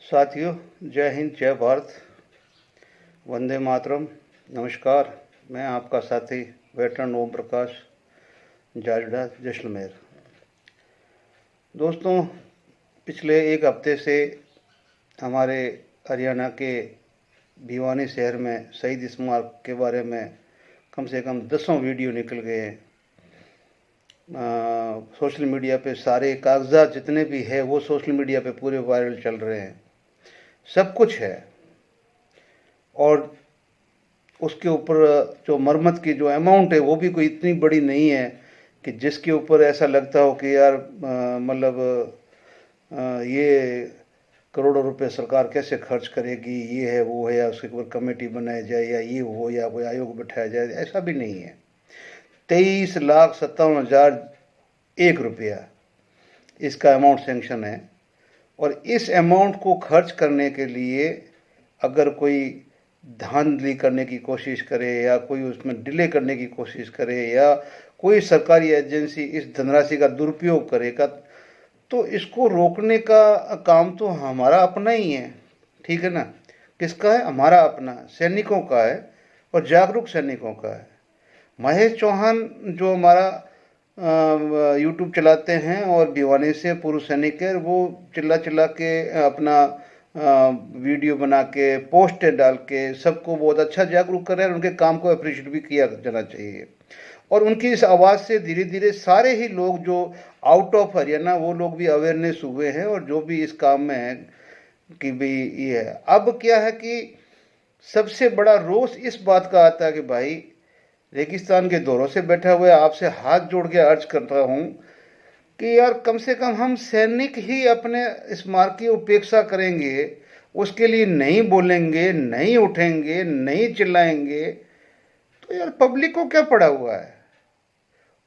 साथियों, जय हिंद, जय भारत, वंदे मातरम। नमस्कार। मैं आपका साथी वेटरन ओम प्रकाश, जाजड़ा, जैसलमेर। दोस्तों, पिछले एक हफ्ते से हमारे हरियाणा के भिवानी शहर में शहीद स्मारक के बारे में कम से कम दसों वीडियो निकल गए हैं। सोशल मीडिया पे सारे कागजात जितने भी है वो सोशल मीडिया पे पूरे वायरल चल रहे हैं। सब कुछ है और उसके ऊपर जो मरम्मत की जो अमाउंट है वो भी कोई इतनी बड़ी नहीं है कि जिसके ऊपर ऐसा लगता हो कि यार मतलब ये करोड़ों रुपए सरकार कैसे खर्च करेगी, ये है वो है, या उसके ऊपर कमेटी बनाई जाए, या ये हो, या कोई आयोग बैठाया जाए। ऐसा भी नहीं है। 23,57,001 इसका अमाउंट सेंक्शन है। और इस अमाउंट को खर्च करने के लिए अगर कोई धांधली करने की कोशिश करे या कोई उसमें डिले करने की कोशिश करे या कोई सरकारी एजेंसी इस धनराशि का दुरुपयोग करेगा, तो इसको रोकने का काम तो हमारा अपना ही है। ठीक है ना? किसका है? हमारा अपना, सैनिकों का है, और जागरूक सैनिकों का है। महेश चौहान जो हमारा यूट्यूब चलाते हैं और भिवानी से पूर्व सैनिक है, वो चिल्ला चिल्ला के अपना वीडियो बना के पोस्टें डाल के सबको बहुत अच्छा जागरूक कर रहे हैं। उनके काम को अप्रिशिएट भी किया जाना चाहिए। और उनकी इस आवाज़ से धीरे धीरे सारे ही लोग जो आउट ऑफ हरियाणा वो लोग भी अवेयरनेस हुए हैं और जो भी इस काम में है कि भाई ये है। अब क्या है कि सबसे बड़ा रोष इस बात का आता है कि भाई रेगिस्तान के दौरों से बैठा हुआ आपसे हाथ जोड़ के अर्ज करता हूँ कि यार कम से कम हम सैनिक ही अपने स्मारक की उपेक्षा करेंगे, उसके लिए नहीं बोलेंगे, नहीं उठेंगे, नहीं चिल्लाएंगे, तो यार पब्लिक को क्या पड़ा हुआ है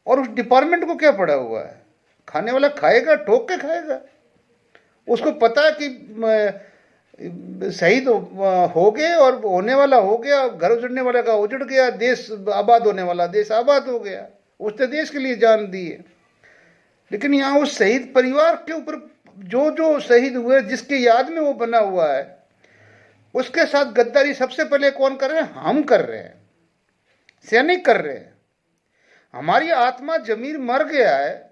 और उस डिपार्टमेंट को क्या पड़ा हुआ है? खाने वाला खाएगा, ठोक के खाएगा। उसको पता है कि शहीद हो गए और होने वाला हो गया, घर उजड़ने वाला का उजड़ गया, देश आबाद होने वाला देश आबाद हो गया। उसने देश के लिए जान दी है। लेकिन यहाँ उस शहीद परिवार के ऊपर जो जो शहीद हुए, जिसके याद में वो बना हुआ है, उसके साथ गद्दारी सबसे पहले कौन कर रहे हैं? हम कर रहे हैं, सैनिक कर रहे हैं। हमारी आत्मा जमीर मर गया है,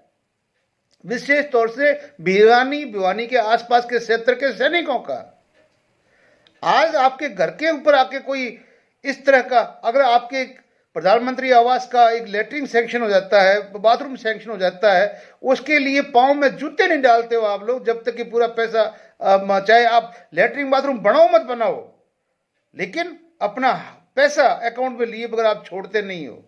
विशेष तौर से भिवानी के आसपास के क्षेत्र के सैनिकों का। आज आपके घर के ऊपर आके कोई इस तरह का, अगर आपके प्रधानमंत्री आवास का एक लेटरिन सैंक्शन हो जाता है, बाथरूम सैंक्शन हो जाता है, उसके लिए पाँव में जूते नहीं डालते हो आप लोग जब तक कि पूरा पैसा, चाहे आप लेटरिन बाथरूम बनाओ मत बनाओ, लेकिन अपना पैसा अकाउंट में लिए बगैर आप छोड़ते नहीं हो।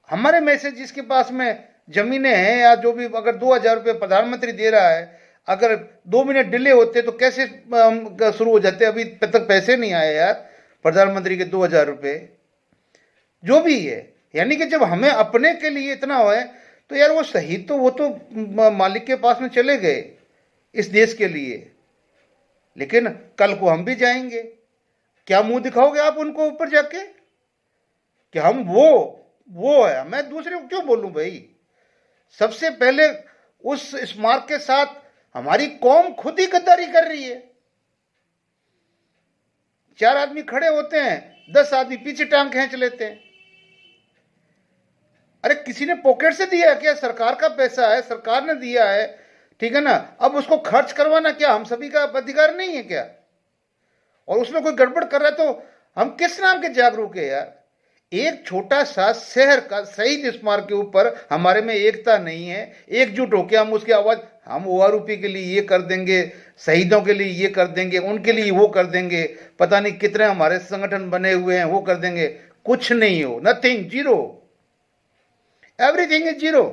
हमारे में से जिसके पास में जमीनें हैं या जो भी, अगर 2,000 रुपये प्रधानमंत्री दे रहा है, अगर 2 मिनट डिले होते तो कैसे शुरू हो जाते? अभी तक पैसे नहीं आए यार प्रधानमंत्री के 2,000 रुपये, जो भी है। यानी कि जब हमें अपने के लिए इतना हो तो यार वो शहीद तो वो तो मालिक के पास में चले गए इस देश के लिए, लेकिन कल को हम भी जाएंगे। क्या मुंह दिखाओगे आप उनको ऊपर जाके कि हम वो है? मैं दूसरे को क्यों बोलूं भाई? सबसे पहले उस स्मारक के साथ हमारी कौम खुद ही गद्दारी कर रही है। 4 आदमी खड़े होते हैं, 10 आदमी पीछे टांग खींच लेते हैं। अरे किसी ने पॉकेट से दिया है क्या? सरकार का पैसा है, सरकार ने दिया है, ठीक है ना? अब उसको खर्च करवाना क्या हम सभी का अधिकार नहीं है क्या? और उसमें कोई गड़बड़ कर रहा है तो हम किस नाम के जागरूक है यार? एक छोटा सा शहर का शहीद स्मारक के ऊपर हमारे में एकता नहीं है, एकजुट होकर हम उसकी आवाज, हम ओआरओपी के लिए ये कर देंगे, शहीदों के लिए ये कर देंगे, उनके लिए वो कर देंगे, पता नहीं कितने हमारे संगठन बने हुए हैं वो कर देंगे। कुछ नहीं हो, nothing, zero, everything is zero.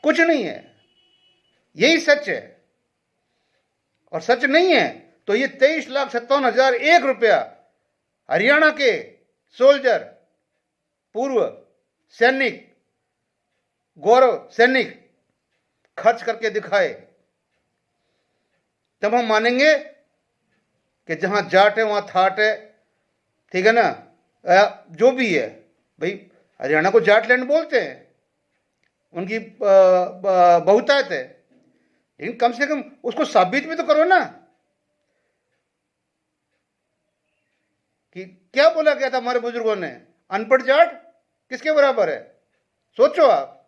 कुछ नहीं है, यही सच है। और सच नहीं है तो ये 23,57,001 रुपया हरियाणा के सोल्जर, पूर्व सैनिक, गौरव सैनिक खर्च करके दिखाए, तब हम मानेंगे कि जहां जाट है वहां थाट है। ठीक है ना? जो भी है भाई, हरियाणा को जाटलैंड बोलते हैं, उनकी बहुतायत है, लेकिन कम से कम उसको साबित भी तो करो ना कि क्या बोला गया था हमारे बुजुर्गों ने, अनपढ़ जाट किसके बराबर है, सोचो आप।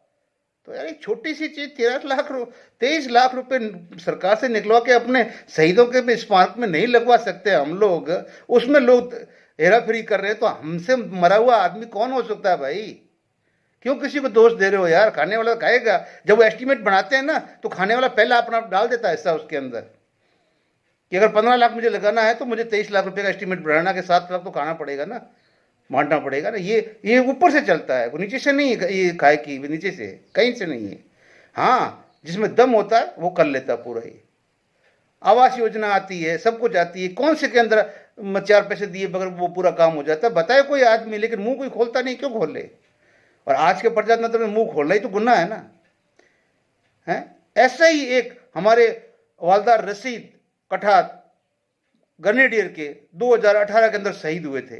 तो यार एक छोटी सी चीज 23 लाख रुपए सरकार से निकलवा के अपने शहीदों के स्मारक में नहीं लगवा सकते हम लोग, उसमें लोग हेरा फेरी कर रहे हैं, तो हमसे मरा हुआ आदमी कौन हो सकता है भाई? क्यों किसी को दोष दे रहे हो यार? खाने वाला खाएगा। जब वो एस्टिमेट बनाते हैं ना तो खाने वाला पहला अपना डाल देता है हिस्सा उसके अंदर कि अगर 15 लाख मुझे लगाना है तो मुझे 23 लाख रुपए का एस्टिमेट बनाना के 7 लाख तो खाना पड़ेगा ना, बांटना पड़ेगा ना। ये ऊपर से चलता है, वो नीचे से नहीं है। ये खाए की नीचे से कहीं से नहीं है। हाँ, जिसमें दम होता है वो कर लेता पूरा ही। आवास योजना आती है, सब कुछ आती है, कौन से के अंदर 4 पैसे दिए बगैर वो पूरा काम हो जाता है? बताए कोई आदमी, लेकिन मुंह कोई खोलता नहीं। क्यों खोल ले? और आज के प्रजातंत्र में मुंह खोलना ही तो गुनाह है ना, है? ऐसा ही एक हमारे वालदार रशीद कठात ग्रेनेडियर के 2018 के अंदर शहीद हुए थे,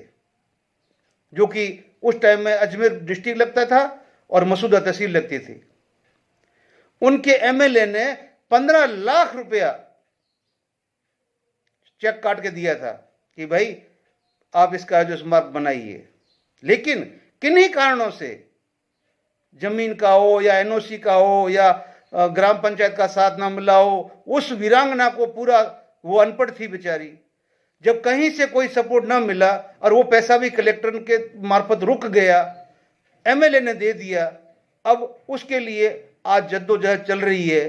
जो कि उस टाइम में अजमेर डिस्ट्रिक्ट लगता था और मसूदा तहसील लगती थी। उनके एमएलए ने 15 लाख रुपया चेक काट के दिया था कि भाई आप इसका जो स्मारक बनाइए। लेकिन किन्हीं कारणों से, जमीन का हो या एनओसी का हो या ग्राम पंचायत का साथ ना मिला हो, उस वीरांगना को पूरा, वो अनपढ़ थी बेचारी, जब कहीं से कोई सपोर्ट ना मिला और वो पैसा भी कलेक्टर के मार्फत रुक गया, एमएलए ने दे दिया। अब उसके लिए आज जद्दोजहद चल रही है।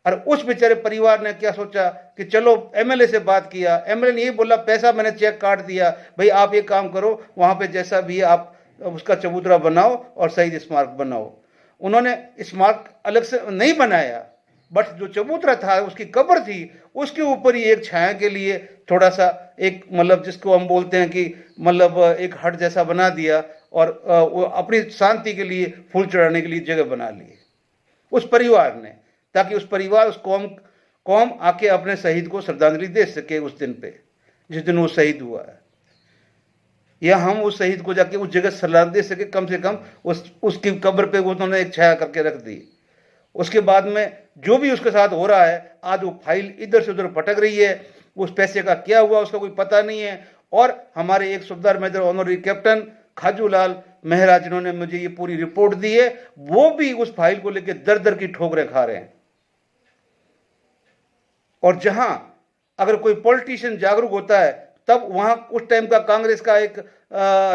और उस बेचारे परिवार ने क्या सोचा कि चलो एमएलए से बात किया, एमएलए ने ये बोला पैसा मैंने चेक काट दिया, भाई आप ये काम करो, वहां पे जैसा भी है आप उसका चबूतरा बनाओ और शहीद स्मारक बनाओ। उन्होंने स्मारक अलग से नहीं बनाया, बट जो चबूतरा था, उसकी कब्र थी, उसके ऊपर ही एक छाया के लिए थोड़ा सा एक, मतलब जिसको हम बोलते हैं कि मतलब एक हट जैसा बना दिया, और वो अपनी शांति के लिए फूल चढ़ाने के लिए जगह बना ली उस परिवार ने, ताकि उस परिवार, उस कौम आके अपने शहीद को श्रद्धांजलि दे सके उस दिन पे, जिस दिन वो शहीद हुआ है, या हम उस शहीद को जाके उस जगह श्रद्धांजलि दे सके। कम से कम उसकी कब्र पे उन्होंने एक छाया करके रख दी। उसके बाद में जो भी उसके साथ हो रहा है, आज वो फाइल इधर से उधर पटक रही है, उस पैसे का क्या हुआ उसका कोई पता नहीं है। और हमारे एक सूबेदार मेजर ऑनरी कैप्टन खाजूलाल मेहरा, जिन्होंने मुझे ये पूरी रिपोर्ट दी है, वो भी उस फाइल को लेकर दर दर की ठोकरें खा रहे हैं। और जहां अगर कोई पॉलिटिशियन जागरूक होता है, तब वहां उस टाइम का कांग्रेस का एक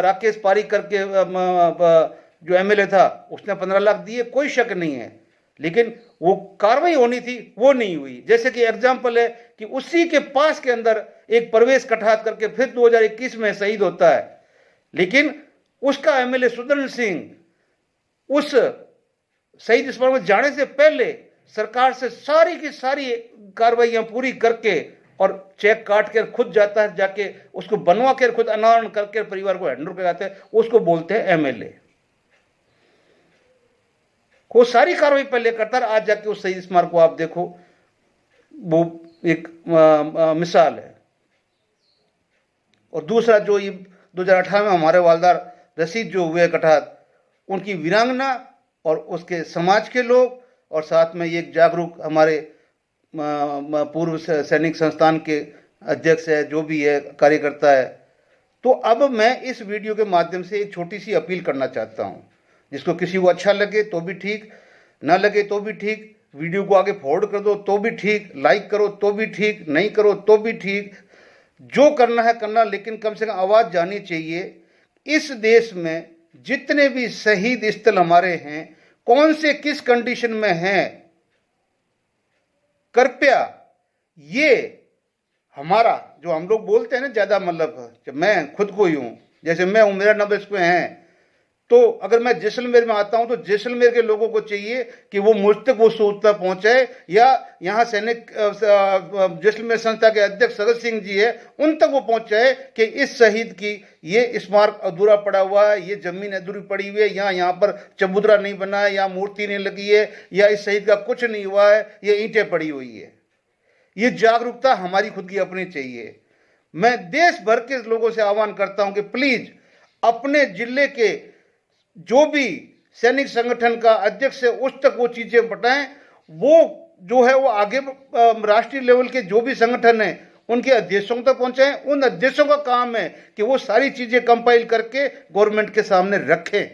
राकेश पारिक करके जो एमएलए था, उसने 15 लाख दिए, कोई शक नहीं है, लेकिन वो कार्रवाई होनी थी, वो नहीं हुई। जैसे कि एग्जाम्पल है कि उसी के पास के अंदर एक प्रवेश कठात करके फिर 2021 में शहीद होता है, लेकिन उसका एमएलए सुदर्शन सिंह उस शहीद स्मारक में जाने से पहले सरकार से सारी की सारी कार्रवाइयां पूरी करके और चेक काट कर खुद जाता है, जाके उसको बनवा कर खुद अनावरण करके परिवार को हैंड ओवर कराते हैं, उसको बोलते हैं एमएलए। वो सारी कार्रवाई पहले करता है, आज जाके उस शहीद स्मारक को आप देखो, वो एक मिसाल है। और दूसरा जो ये 2018 में हमारे वालदार रशीद जो हुए कठात, उनकी वीरांगना और उसके समाज के लोग, और साथ में एक जागरूक हमारे पूर्व सैनिक संस्थान के अध्यक्ष है, जो भी है कार्यकर्ता है। तो अब मैं इस वीडियो के माध्यम से एक छोटी सी अपील करना चाहता हूं, जिसको किसी को अच्छा लगे तो भी ठीक, ना लगे तो भी ठीक, वीडियो को आगे फॉरवर्ड कर दो तो भी ठीक, लाइक करो तो भी ठीक, नहीं करो तो भी ठीक, जो करना है करना, लेकिन कम से कम आवाज़ जानी चाहिए। इस देश में जितने भी शहीद स्थल हमारे हैं, कौन से किस कंडीशन में हैं, कृपया ये हमारा जो हम लोग बोलते हैं ना ज़्यादा, मतलब जब मैं खुद को ही हूँ, जैसे मैं हूँ, मेरा 90 पे हैं, तो अगर मैं जैसलमेर में आता हूं तो जैसलमेर के लोगों को चाहिए कि वो मुझ तक वो सूचना पहुंचाए, या यहाँ सैनिक जैसलमेर संस्था के अध्यक्ष सगत सिंह जी है, उन तक वो पहुंचाए कि इस शहीद की ये स्मारक अधूरा पड़ा हुआ है, ये जमीन अधूरी पड़ी हुई है, यहाँ पर चबूतरा नहीं बना है, यहाँ मूर्ति नहीं लगी है, या इस शहीद का कुछ नहीं हुआ है, ये ईंटें पड़ी हुई है। ये जागरूकता हमारी खुद की अपनी चाहिए। मैं देश भर के लोगों से आह्वान करता हूं कि प्लीज अपने जिले के जो भी सैनिक संगठन का अध्यक्ष है, उस तक वो चीजें बताएं, वो जो है वो आगे राष्ट्रीय लेवल के जो भी संगठन है उनके अध्यक्षों तक पहुंचाएं। उन अध्यक्षों का काम है कि वो सारी चीजें कंपाइल करके गवर्नमेंट के सामने रखें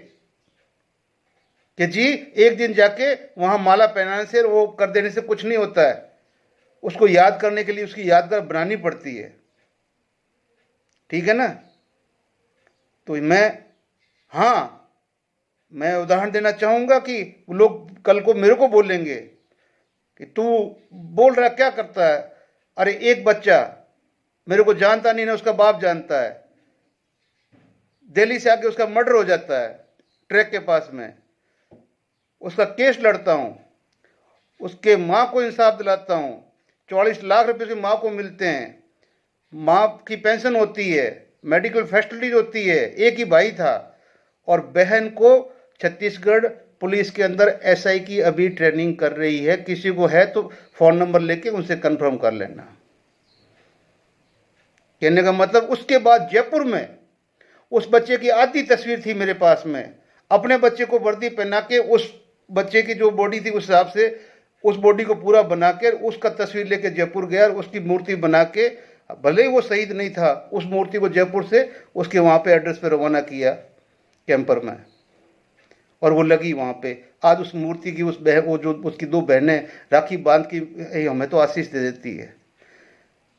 कि जी एक दिन जाके वहां माला पहनाने से, वो कर देने से कुछ नहीं होता है, उसको याद करने के लिए उसकी यादगार बनानी पड़ती है। ठीक है ना? तो मैं उदाहरण देना चाहूंगा कि लोग कल को मेरे को बोलेंगे कि तू बोल रहा क्या करता है। अरे एक बच्चा मेरे को जानता नहीं ना, उसका बाप जानता है, दिल्ली से आके उसका मर्डर हो जाता है ट्रैक के पास में, उसका केस लड़ता हूं, उसके माँ को इंसाफ दिलाता हूं, 44 लाख रुपए उसकी माँ को मिलते हैं, माँ की पेंशन होती है, मेडिकल फैसिलिटीज होती है, एक ही भाई था, और बहन को छत्तीसगढ़ पुलिस के अंदर एसआई की अभी ट्रेनिंग कर रही है। किसी को है तो फोन नंबर लेके उनसे कंफर्म कर लेना। कहने का मतलब, उसके बाद जयपुर में उस बच्चे की आधी तस्वीर थी मेरे पास में, अपने बच्चे को वर्दी पहना के उस बच्चे की जो बॉडी थी उस हिसाब से उस बॉडी को पूरा बना के उसका तस्वीर लेके जयपुर गया और उसकी मूर्ति बना के, भले ही वो शहीद नहीं था, उस मूर्ति को जयपुर से उसके वहाँ पे एड्रेस पे रवाना किया कैंपर में, और वो लगी वहाँ पे। आज उस मूर्ति की वो जो उसकी 2 बहनें राखी बांध की हमें तो आशीष दे देती है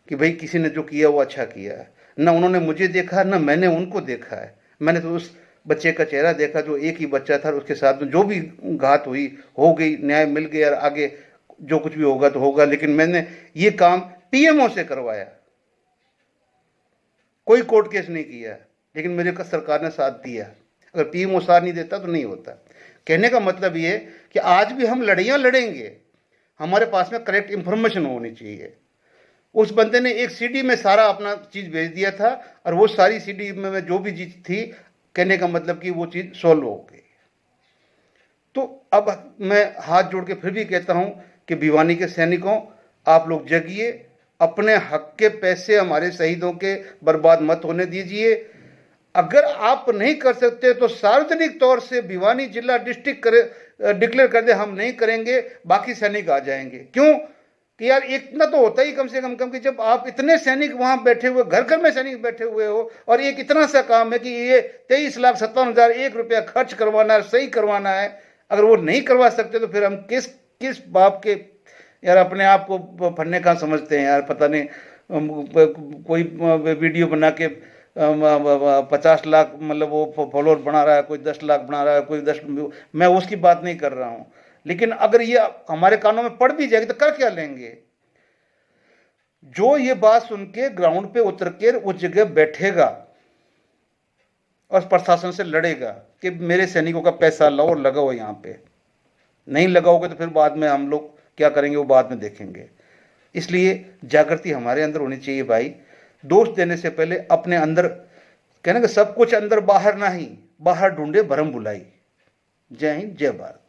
कि भाई किसी ने जो किया वो अच्छा किया है। ना उन्होंने मुझे देखा ना मैंने उनको देखा है, मैंने तो उस बच्चे का चेहरा देखा जो एक ही बच्चा था, उसके साथ जो भी घात हुई हो गई, न्याय मिल गया, आगे जो कुछ भी होगा तो होगा। लेकिन मैंने ये काम पीएमओ से करवाया, कोई कोर्ट केस नहीं किया, लेकिन मेरे का सरकार ने साथ दिया। अगर पीएमओ साथ नहीं देता तो नहीं होता। कहने का मतलब ये कि आज भी हम लड़ाइयाँ लड़ेंगे, हमारे पास में करेक्ट इंफॉर्मेशन होनी चाहिए। उस बंदे ने एक सीडी में सारा अपना चीज़ भेज दिया था, और वो सारी सीडी में जो भी चीज़ थी, कहने का मतलब कि वो चीज़ सॉल्व हो गई। तो अब मैं हाथ जोड़ के फिर भी कहता हूं कि भिवानी के सैनिकों, आप लोग जगिए, अपने हक के पैसे हमारे शहीदों के बर्बाद मत होने दीजिए। अगर आप नहीं कर सकते तो सार्वजनिक तौर से भिवानी जिला डिस्ट्रिक्ट डिक्लेयर कर दे, हम नहीं करेंगे, बाकी सैनिक आ जाएंगे। क्यों कि यार इतना तो होता ही कम से कम कि जब आप इतने सैनिक वहां बैठे हुए, घर घर में सैनिक बैठे हुए हो, और एक इतना सा काम है कि ये 23,57,001 रुपया खर्च करवाना है, सही करवाना है। अगर वो नहीं करवा सकते तो फिर हम किस बाप के यार अपने आप को फन्ने कहाँ समझते हैं यार। पता नहीं कोई वीडियो बना के 50 लाख मतलब वो फॉलोअर बना रहा है, कोई 10 लाख बना रहा है, कोई 10, मैं उसकी बात नहीं कर रहा हूं। लेकिन अगर ये हमारे कानों में पड़ भी जाएगी तो कर क्या लेंगे? जो ये बात सुन के ग्राउंड पे उतर के उस जगह बैठेगा और प्रशासन से लड़ेगा कि मेरे सैनिकों का पैसा लाओ और लगाओ, यहां पे नहीं लगाओगे तो फिर बाद में हम लोग क्या करेंगे वो बाद में देखेंगे। इसलिए जागृति हमारे अंदर होनी चाहिए भाई। दोष देने से पहले अपने अंदर, कहने का सब कुछ अंदर बाहर ना ही, बाहर ढूंढे भरम बुलाई। जय हिंद, जय भारत।